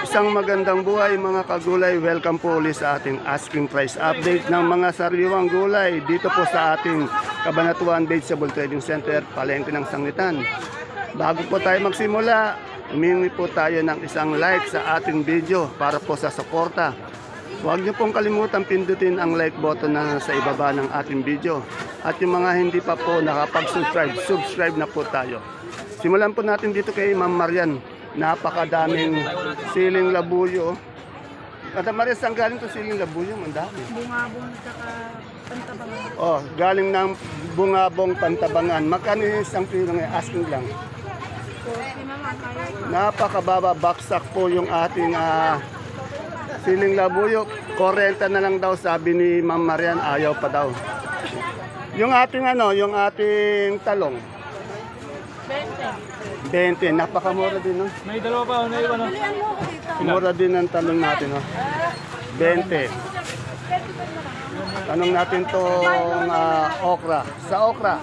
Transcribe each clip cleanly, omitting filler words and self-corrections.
Isang magandang buhay mga kagulay. Welcome po ulit sa ating asking price update ng mga sariwang gulay dito po sa ating Cabanatuan Vegetable Trading Center, Palengke ng Sangitan. Bago po tayo magsimula, humingi po tayo ng isang like sa ating video para po sa suporta. Huwag niyo pong kalimutan pindutin ang like button na sa ibaba ng ating video. At yung mga hindi pa po nakapag-subscribe, subscribe na po tayo. Simulan po natin dito kay Ma'am Marian. Napakadaming siling labuyo. Madam Marian, saan galing to siling labuyo? Ang dami. Bungabong saka pantabangan. Oh, galing ng Bungabong, Pantabangan. Magkano yung isang kilo ngayon? Asking lang. So, sinama kaya ito. Napakababa, baksak po yung ating siling labuyo. 40 na lang daw sabi ni Ma'am Marian, ayaw pa daw. Yung ating yung ating talong. 20, napakamura din, no? May dalawa pa, naiwan. Bilihan mo ako dito. Mura din ang talong natin, no? 20. Tanong natin tong okra. Sa okra,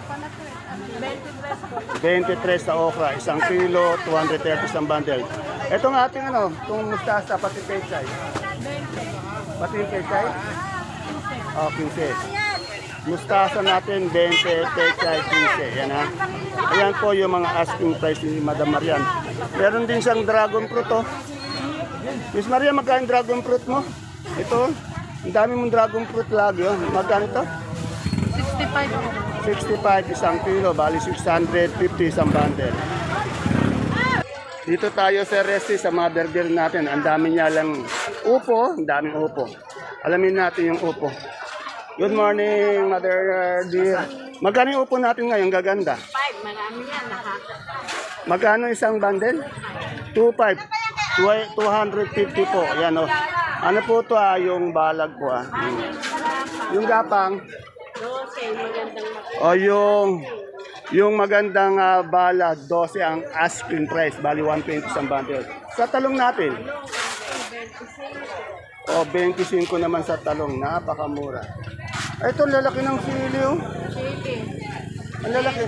23 sa okra, isang kilo, 230 isang bundle. Itong ating itong mustasa, pati pechay. Pati yung pechay? Oh, 15. Mustasa natin, 20, pechay, 15. Yan ha. Ayan po yung mga asking price ni Madam Marian. Meron din siyang dragon fruit, oh. Miss Maria, magkano dragon fruit mo? Ito, ang dami mong dragon fruit lagi, oh. Magkano ito? 65 ako. 65 isang kilo, bali 650 isang bundle. Dito tayo sa Resti sa mother deer natin. Ang dami niya lang upo, ang daming upo. Alamin natin yung upo. Good morning, mother deer. Magkano yung upo natin ngayon? Gaganda. 5, marami yan. Magkano isang bundle? 2.5. 250 po. Yan o. Ano po to yung balag po Yung gapang. 12, magandang O yung magandang balag, 12 ang asking price. Bali 120 isang bundle. Sa talong natin? O 25 naman sa talong. Napakamura. Ito lalaki ng sili oh. Ang lalaki.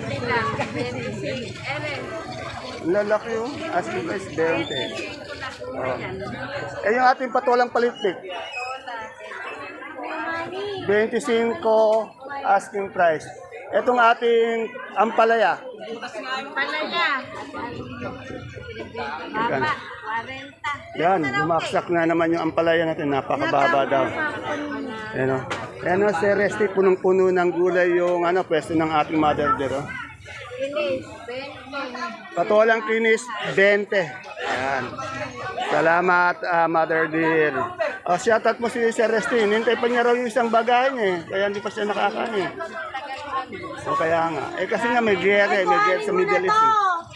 Ang lalaki oh. Asking price 20. Oh. Eh yung ating patolang palitpik. 25 asking price. Etong ating ampalaya. Palaya. Baba, 40. Yan, bumaksak na naman yung ampalaya natin. Napakababa daw. Ayan o. Ayan o, si Resti, punong-puno ng gulay yung pwesto ng ating mother dear. Oh. Kinis, 20. Patolang kinis, 20. Ayan. Salamat, mother dear. O, shoutout mo si Sir Resti. Nintay pa niya raw yung isang bagay niya. Kaya hindi pa siya nakakain. O kaya nga. Eh kasi nga may gere sa Middle East.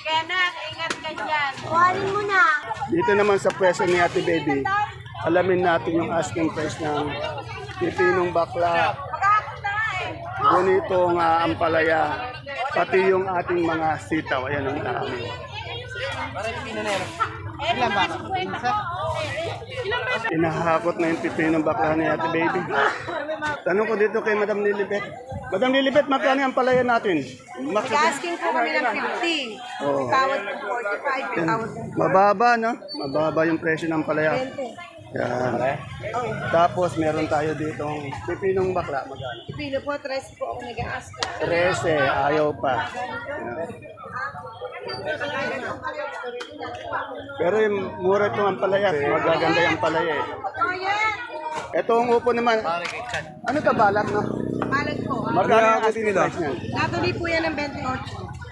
Kaya na, ingat ka dyan. Kuhanin mo na. Dito naman sa pwesto ni Ate Baby, alamin natin yung asking price ng pipinong bakla, bonitong ampalaya, pati yung ating mga sitaw. Ayan ang dami. Inahakot na yung pipinong bakla ni Ate Baby. Tanong ko dito kay Madam Lilibet. Madam Lilibet, magkano ang palaya natin? Asking po kami ng 50. Oh. Tawad ng 45. Tawad ng Mababa, no? Mababa yung presyo ng palaya. 20. Yan. Tapos meron tayo ditong pipinong bakla. Magkano? Pilo po, 13 po ako nag-ask. 13, ayaw pa. Yan. Pero yung mura itong ampalaya, magaganda yung ampalaya eh. Ito ang upo naman. Ano ka balak, no? Balag po. Magkano ang asking price niyan? Natuloy po yan ng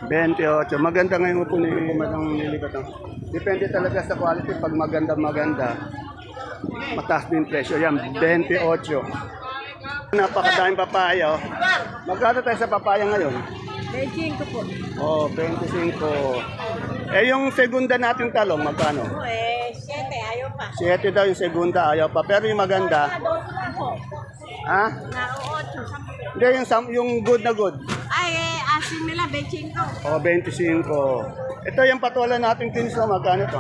28. 28. Maganda ngayon upo ni Madam Lilibat. Depende talaga sa quality. Pag maganda, mataas din presyo. Yan, 28. Napakadaming papaya. Oh. Magkano tayo sa papaya ngayon? 25 po. Oh, 25. Eh, yung segunda nating talong, magkano? 7, ayaw pa. 7 daw yung segunda, ayaw pa. Pero yung maganda, ha? Na 8. Hindi, yung good na good. Ay, asin nila, 25. Oh, 25. Ito yung patola nating tinso, magkano to?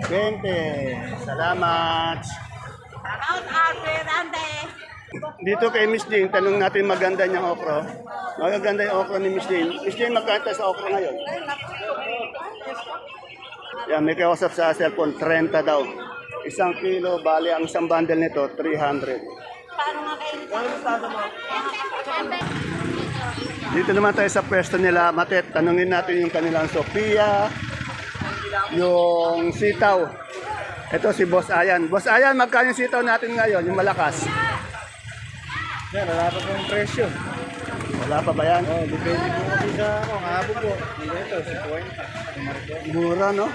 20. 20. Salamat. Out, Fernande. Dito kay Miss Jane, tanong natin maganda niyang okra. Magaganda yung okra ni Miss Jane. Miss Jane, magkano tayo sa okra ngayon? Yan, may kausap sa cellphone, 30 daw. Isang kilo, bali ang isang bundle nito, 300. Dito naman tayo sa pwesto nila, Matet. Tanungin natin yung kanilang Sophia, yung sitaw. Ito si Boss Ayan. Boss Ayan, magkano yung sitaw natin ngayon, yung malakas? Yan, wala pa pong presyo. Wala pa ba yan? Oh, depende po kasi sa kahapon po. Dito, 50. Mura, no?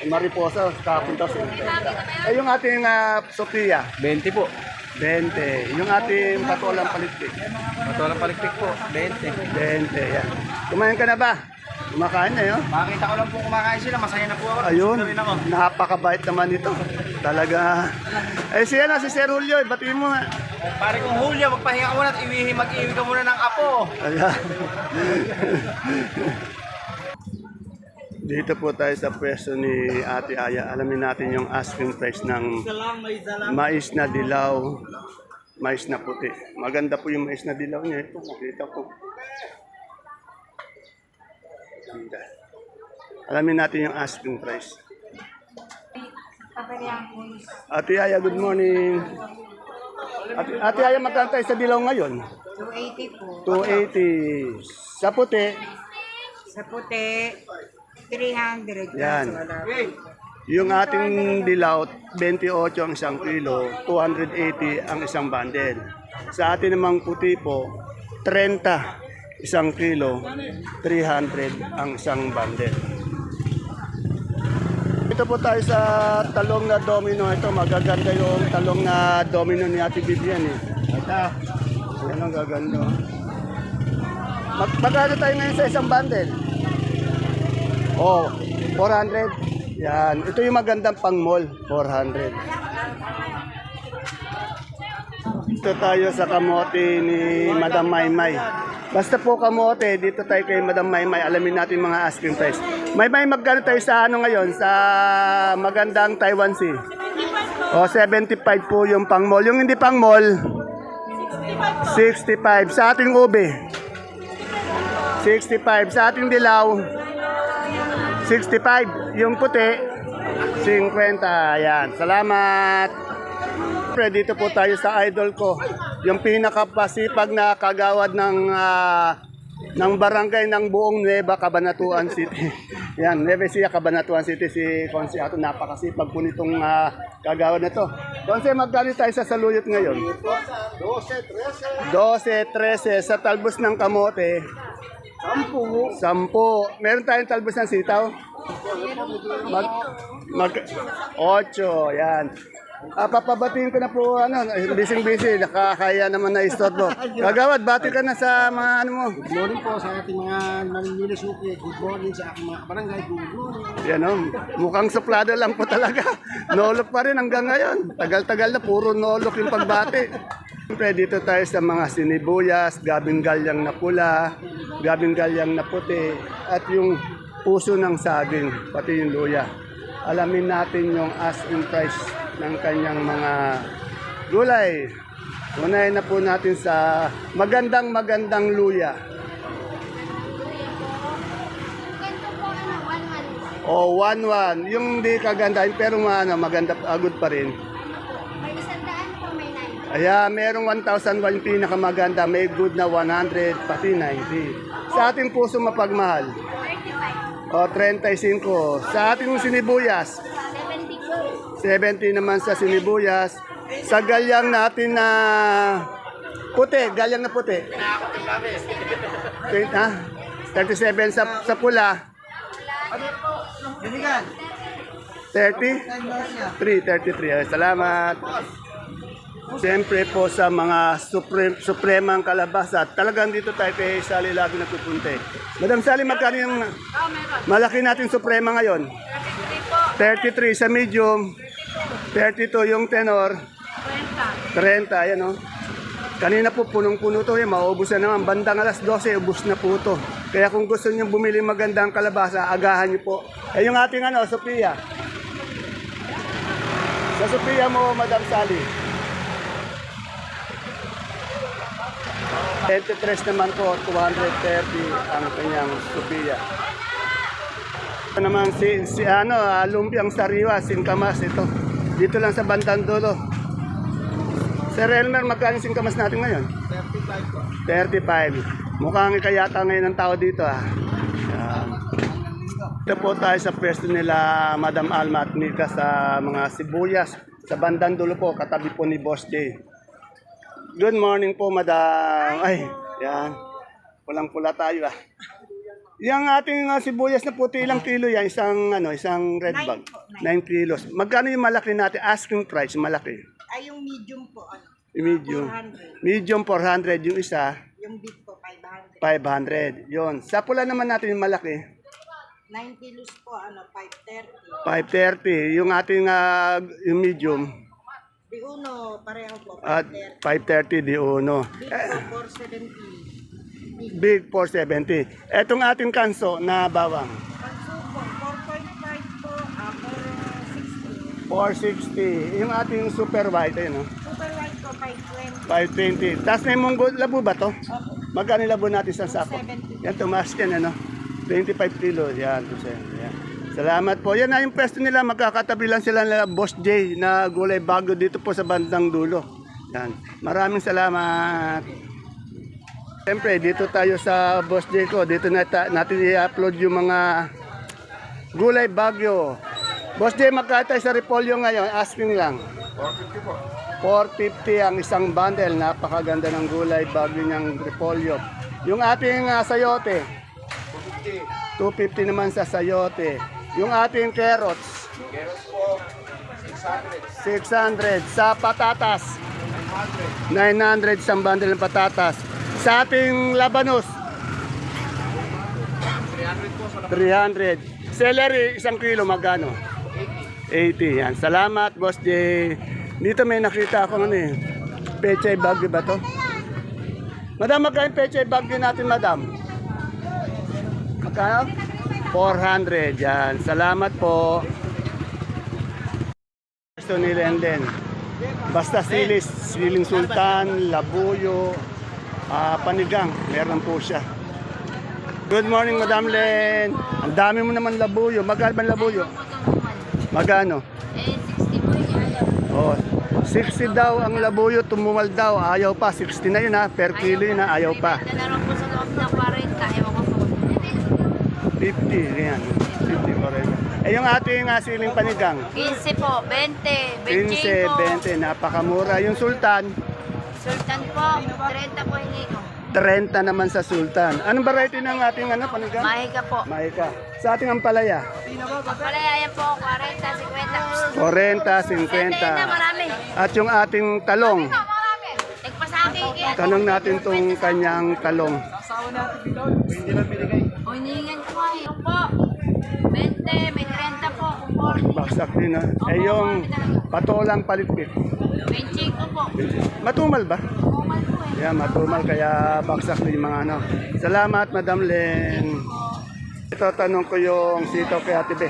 Mariposa, kapunta sa 50. Yung ating Sophia, 20 po. 20. Yung ating patolang palitpik, Matulang palikpik po, 20. 20. Yan. Kumain ka na ba? Kumakain na yun. Makita ko lang po kumakain sila, masaya na po ako. Ayun, Gusto rin ako. napakabait naman ito. Talaga. Si Sir Julio, batiin mo nga. Pare kong Julio, magpahinga ka muna at mag-iwi ka muna ng apo. Ayan. Dito po tayo sa pwesto ni Ate Aya. Alamin natin yung asking price ng mais na dilaw, mais na puti. Maganda po yung mais na dilaw niya. Ito, nakita ko. Ganda. Alamin natin yung asking price. Ate Aya, good morning. Ate Aya, magkano tayo sa dilaw ngayon? 280 po. 280. Sa puti, Sa puti, 300. yan. Yung ating dilaw, 28 ang isang kilo, 280 ang isang bundle. Sa atin namang puti po, 30 isang kilo, 300 ang isang bundle. Ito po tayo sa talong na domino. Ito, magaganda yung talong na domino ni Ate Vivian eh. Ito, yan ang gaganda. Magkano tayo ngayon sa isang bundle? Oh, 400. Yan. Ito yung magandang pang mall, 400. Ito tayo sa kamote ni Madam Maymay. Basta po kamote, dito tayo kay Madam Maymay. Alamin natin mga asking price. Maymay, magkano tayo sa ano ngayon? Sa magandang Taiwan Sea? O, 75 po yung pang mall. Yung hindi pang mall, 65. Sa ating ube, 65. Sa ating dilaw, 65. Yung puti, 50. Ayan. Salamat. Pre, dito po tayo sa idol ko. Yung pinakapasipag na kagawad ng barangay ng buong Nueva Cabanatuan City. Yan, Nueva Ecija, Cabanatuan City, si Consiato. Napakasipag po nitong kagawad na to. Consi, magkano tayo sa saluyot ngayon? 12, 13. Sa talbos ng kamote, 10. Meron tayong talbos ng sitaw? 8. Yan. Papabatiin ko na po, busy, nakakaya naman na istorbo. Kagawad, bati ka na sa mga ano mo. Good morning po sa ating mga nangingilis suki. Good morning sa aking mga kabarangay. Good morning. Yan mukhang suplado lang po talaga. Nolok pa rin hanggang ngayon. Tagal-tagal na, puro nolok yung pagbati. Siyempre, dito tayo sa mga sinibuyas, gabing galyang na pula, gabing galyang na puti, at yung puso ng saging, pati yung luya. Alamin natin yung asking price ng kanyang mga gulay. Unahin na po natin sa magandang luya. O, 1-1. Yung di kagandahin, pero maganda, agad pa rin. May 100 po, may 9. Ayan, merong 1,001 yung pinakamaganda, may good na 100, pati 90. Sa ating puso mapagmahal, 35. o 35. Sa ating sinibuyas, 70 naman sa sinibuyas. Sa galyang natin na puti, galyang na puti. 37 sa pula. 33. Salamat. Siyempre po sa mga supremang kalabasa, talagang dito tayo kay Sally lagi nagpupunta. Madam Sally, magkano yung malaki natin suprema ngayon? 33 sa medium, 32 yung tenor, 30, ayan o. Kanina po punong-puno to, maubos na naman. Bandang alas 12, ubos na po to. Kaya kung gusto niyo bumili magandang kalabasa, agahan niyo po. Yung ating Sophia. Sa Sophia mo, Madam Sally. 23 naman po, 230 ang kanyang Sophia. Ito naman lumpiang sariwa, singkamas ito. Dito lang sa bandang dulo. Sir Elmer, magkano yung singkamas natin ngayon? 35 po. 35. Mukhang ikayata ngayon ng tao dito ah. Yan. Ito po tayo sa pwesto nila Madam Alma at Nika sa mga sibuyas. Sa bandang dulo po, katabi po ni Boss J. Good morning po, Madam. Ay, yan. Pulang-pula tayo ah. Yung ating sibuyas na puti, ilang kilo yan? Isang red bag. 9 kilos. Magkano yung malaki natin? Asking price, malaki. Ay, yung medium po, Yung medium. 400. Medium 400. Yung isa, Yung big po, 500. 500. Yun. Sa pula naman natin yung malaki. 9 kilos po, 530. 530. Yung ating yung medium Di uno, pareho po, at 530. 530 di uno. Big po, 470. Big 470. Etong ating kanso na bawang. Panso po, 4.5 po, 460. 460. Yung ating super white, ayun, no? Super white po, 520. 520. Tapos may munggo, labo ba to? Opo, Magkano yung labo natin sa sako? 270. Yan, tumaas yan, ano? 25 kilos. Yan, 270. Yan. Salamat po. Yan na yung pwesto nila. Magkakatabi lang sila na Boss J na gulay bago dito po sa bandang dulo. Yan. Maraming salamat. Siyempre, dito tayo sa Boss J ko. Dito natin i-upload yung mga gulay bagyo. Boss J, magkano tayo sa repolyo ngayon? Asking lang. 450 po. 450 ang isang bundle. Napakaganda ng gulay bagyo niyang repolyo. Yung ating sayote, 250 naman sa sayote. Yung ating carrots, Carrots po, 600. 600. Sa patatas, 900 isang bundle ng patatas. Sa ating labanos, 300 po sa 300. Celery, isang kilo, magkano? 80. Yan. Salamat, Boss J. Dito may nakita ako pechay bagyo ba to? Madam, magkano yung pechay bagyo natin, madam? Magkano? 400. Yan. Salamat po. Gusto ni Lenden. Basta siling sultan, labuyo, panigang. Meron po siya. Good morning, Madam Len. Ang dami mo naman labuyo. Magkano ba ang labuyo? Magkano? 60 po yun. Oh, 60 daw ang labuyo, tumumal daw. Ayaw pa, 60 na yun ha. Per kilo yun ha, ayaw pa. Dalawa po sa loob ng 40, ewan ko po. 50, yan. 50 pa rin. Eh yung ating siling panigang, 15 po, 20, 15, 20, napakamura. Yung sultan, Sultan po, 30 po hindi ko. 30 naman sa sultan. Anong variety ng ating panigang? Mahika po. Mahika. Sa ating ampalaya, Palaya yan po, 40, 50. 40, 50. Na marami. At yung ating talong, Marami. Nagpasaki kaya. tanong natin tong kanyang talong. O hiningan ko nga yun po. 20, may 30 po, kung 40. Baksak din ha. Eh yung patolang palitpit. 25 po. Matumal ba? Kumal po eh. Yeah, matumal kaya baksak din yung mga Salamat, Madam Len. Ito, tanong ko yung sitaw kay Ate Be.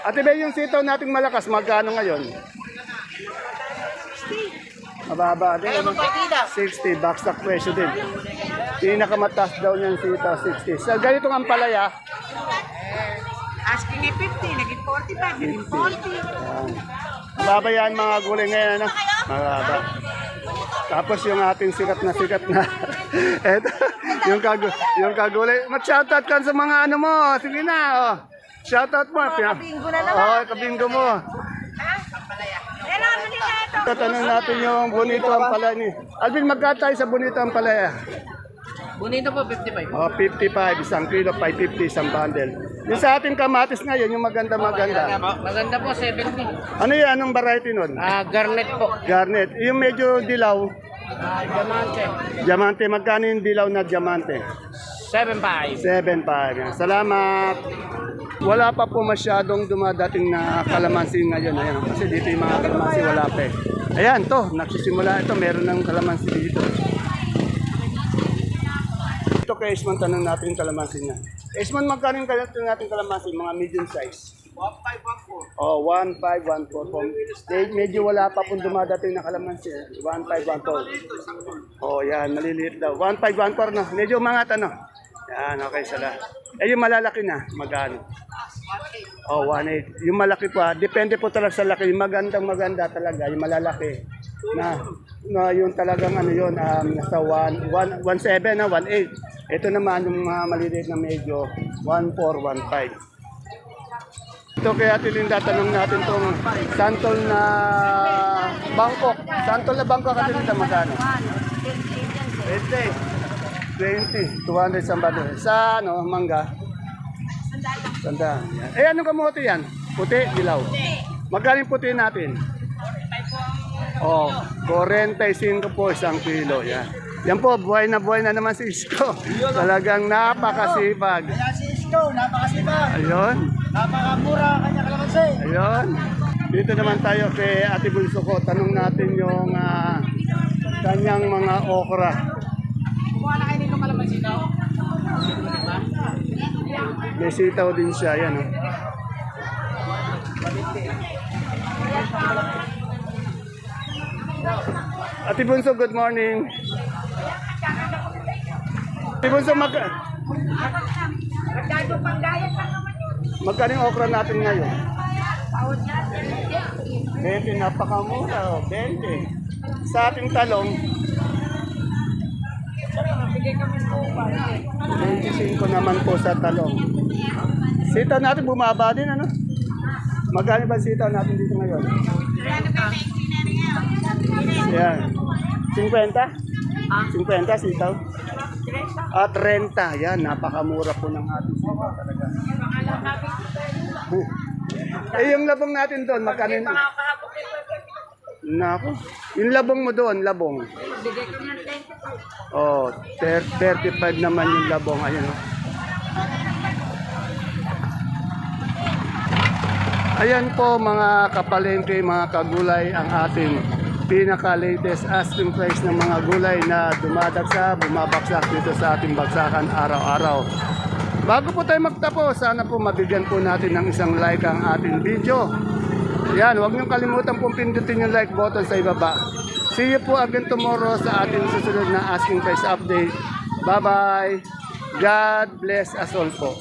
Ate Be, yung sitaw nating malakas, magkano ngayon? Mababa din. 60, baksak presyo din. Pinakamataas daw niyan sitaw, 60. Sa ganitong ampalaya, Asking ni 50, naging 45, naging 40. mababa yan mga gulay ngayon. Mababa. Tapos yung ating sikat na eto, yung kagulay. Mag-shoutout ka sa mga mo. Sige na. Oh. Shoutout mo. Kabingo na naman. Oo, kabingo mo. Kailangan mo nila ito. Tatanong natin yung bonito ang palaya ni. Alvin, magkano tayo sa bonito ang palaya? Bonito po, 55. Oh, 55, isang kilo, 550, isang bundle. Yung sa ating kamatis ngayon, yung maganda. Maganda po, 70. Ano yan? Anong variety nun? Garnet po. Garnet. Yung medyo dilaw. Diamante. Diamante, magkano yung dilaw na diamante? 75. 7.5. Yan. Salamat. Wala pa po masyadong dumadating na kalamansi ngayon. Ayan, kasi dito yung mga kalamansi wala pa eh. Ayan, to, nagsisimula ito. Meron ng kalamansi dito. Ito kay Esmond, tanong natin yung kalamansi niya. Esmond, magkano yung natin kalamansi? Mga medium size. 1514. Oh, 1514. Medyo wala pa pong dumadating na kalamansi. 1514. Oh, yan, maliliit daw. 1514 na. Medyo umangat ano. Yan, okay, sala. Eh, yung malalaki na, magkano? Oh, 1.8. Yung malaki pa, depende po talaga sa laki. Yung maganda talaga, yung malalaki. Na yung talagang ano yun, nasa 1.7 na 1.8. Ito naman yung mga maliliit na medyo 1.4, 1.5. Ito kaya Tilinda, tanong natin tong santol na Bangkok. Santol na Bangkok ka Tilinda, magkano? 20, 200 sa bado. Sa ano, mangga? Sanda. Eh, anong kamote yan? Puti, dilaw. Magaling puti natin. Oh, 45 po isang kilo. Yan. Yan po, buhay na naman si Isko. Talagang napakasipag. Kaya si Isko, napakasipag. Ayun. Napakamura kanya kalamansi. Ayun. Dito naman tayo kay Ate Bunso ko. Tanong natin yung kanyang mga okra. Kumuha na kayo nito kalamansi daw. May sitaw din siya. Yan. Oh. Ate Bunso, good morning. Ate Bunso, magkano yung okra natin ngayon? 20, napakamura. Oh, 20. Sa ating talong, 25 naman po sa talong. Sitaw natin bumaba din, ano? Magkano ba sitaw natin dito ngayon? Yan. 50? 50 sitaw? 30. Yan, napakamura po ng ating sitaw talaga. Eh, yung labong natin doon, magkano? Naku. Yung labong mo doon, labong. Oh, 35 naman yung labong. Ayun, oh. Ayan po mga kapalengke, mga kagulay, ang ating pinaka-latest asking price ng mga gulay na dumadagsa, bumabaksak dito sa ating baksakan araw-araw. Bago po tayo magtapos, sana po mabigyan po natin ng isang like ang ating video. Yan, huwag niyong kalimutan pong pindutin yung like button sa ibaba. See you po again tomorrow sa ating susunod na asking price update. Bye-bye. God bless us all po.